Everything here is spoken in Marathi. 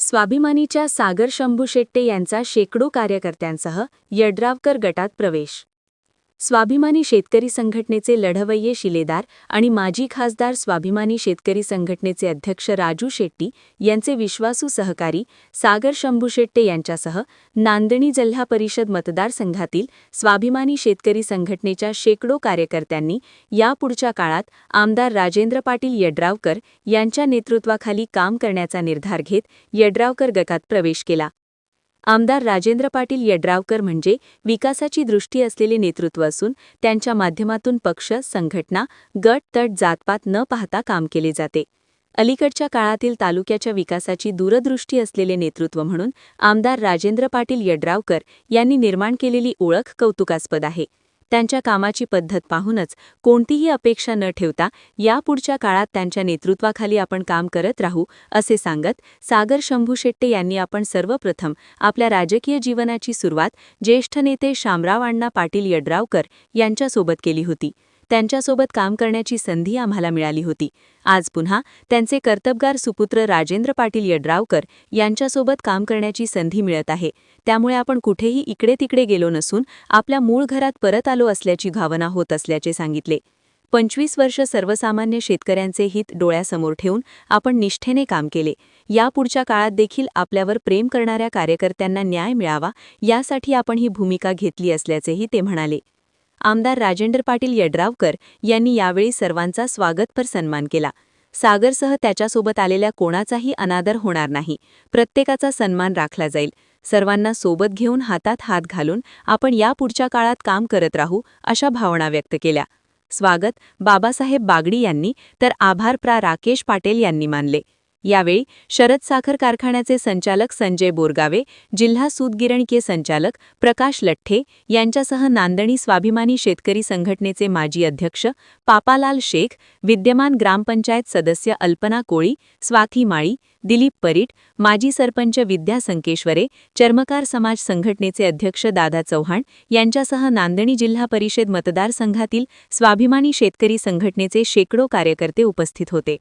स्वाभिमानीच्या सागर शंभू शेट्टे यांचा शेकडो कार्यकर्त्यांसह यड्रावकर गटात प्रवेश. स्वाभिमानी शेतकरी संघटनेचे लढवय्ये शिलेदार आणि माजी खासदार स्वाभिमानी शेतकरी संघटनेचे अध्यक्ष राजू शेट्टी यांचे विश्वासू सहकारी सागर शंभू शेट्टे यांच्यासह नांदणी जिल्हा परिषद मतदारसंघातील स्वाभिमानी शेतकरी संघटनेच्या शेकडो कार्यकर्त्यांनी यापुढच्या काळात आमदार राजेंद्र पाटील यड्रावकर यांच्या नेतृत्वाखाली काम करण्याचा निर्धार घेत यड्रावकर गटात प्रवेश केला. आमदार राजेंद्र पाटील यड्रावकर म्हणजे विकासाची दृष्टी असलेले नेतृत्व असून त्यांच्या माध्यमातून पक्ष, संघटना, गट, तट, जातपात न पाहता काम केले जाते. अलीकडच्या काळातील तालुक्याच्या विकासाची दूरदृष्टी असलेले नेतृत्व म्हणून आमदार राजेंद्र पाटील यड्रावकर यांनी निर्माण केलेली ओळख कौतुकास्पद आहे. त्यांच्या कामाची पद्धत पाहूनच कोणतीही अपेक्षा न ठेवता यापुढच्या काळात त्यांच्या नेतृत्वाखाली आपण काम करत राहू असे सांगत सागर शंभू शेट्टे यांनी आपण सर्वप्रथम आपल्या राजकीय जीवनाची सुरुवात ज्येष्ठ नेते शामराव अण्णा पाटील यड्रावकर यांच्यासोबत केली होती. त्यांच्यासोबत काम करण्याची संधी आम्हाला मिळाली होती. आज पुन्हा त्यांचे कर्तबगार सुपुत्र राजेंद्र पाटील यड्रावकर यांच्यासोबत काम करण्याची संधी मिळत आहे. त्यामुळे आपण कुठेही इकडे तिकडे गेलो नसून आपल्या मूळ घरात परत आलो असल्याची भावना होत असल्याचे सांगितले. 25 वर्ष सर्वसामान्य शेतकऱ्यांचे हित डोळ्यासमोर ठेवून आपण निष्ठेने काम केले. यापुढच्या काळात देखील आपल्यावर प्रेम करणाऱ्या कार्यकर्त्यांना न्याय मिळावा यासाठी आपण ही भूमिका घेतली असल्याचेही ते म्हणाले. आमदार राजेंद्र पाटील यड्रावकर यांनी यावेळी सर्वांचा स्वागतपर सन्मान केला. सागरसह त्याच्यासोबत आलेल्या कोणाचाही अनादर होणार नाही. प्रत्येकाचा सन्मान राखला जाईल. सर्वांना सोबत घेऊन हातात हात घालून आपण यापुढच्या काळात काम करत राहू अशा भावना व्यक्त केल्या. स्वागत बाबासाहेब बागडी यांनी तर आभार प्रा. राकेश पाटील यांनी मानले. यावेळी शरद साखर कारखान्याचे संचालक संजय बोरगावे, जिल्हा सूतगिरणीके संचालक प्रकाश लठ्ठे यांच्यासह नांदणी स्वाभिमानी शेतकरी संघटनेचे माजी अध्यक्ष पापालाल शेख, विद्यमान ग्रामपंचायत सदस्य अल्पना कोळी, स्वाती माळी, दिलीप परीट, माजी सरपंच विद्या संकेश्वरे, चर्मकार समाज संघटनेचे अध्यक्ष दादा चव्हाण यांच्यासह नांदणी जिल्हा परिषद मतदारसंघातील स्वाभिमानी शेतकरी संघटनेचे शेकडो कार्यकर्ते उपस्थित होते.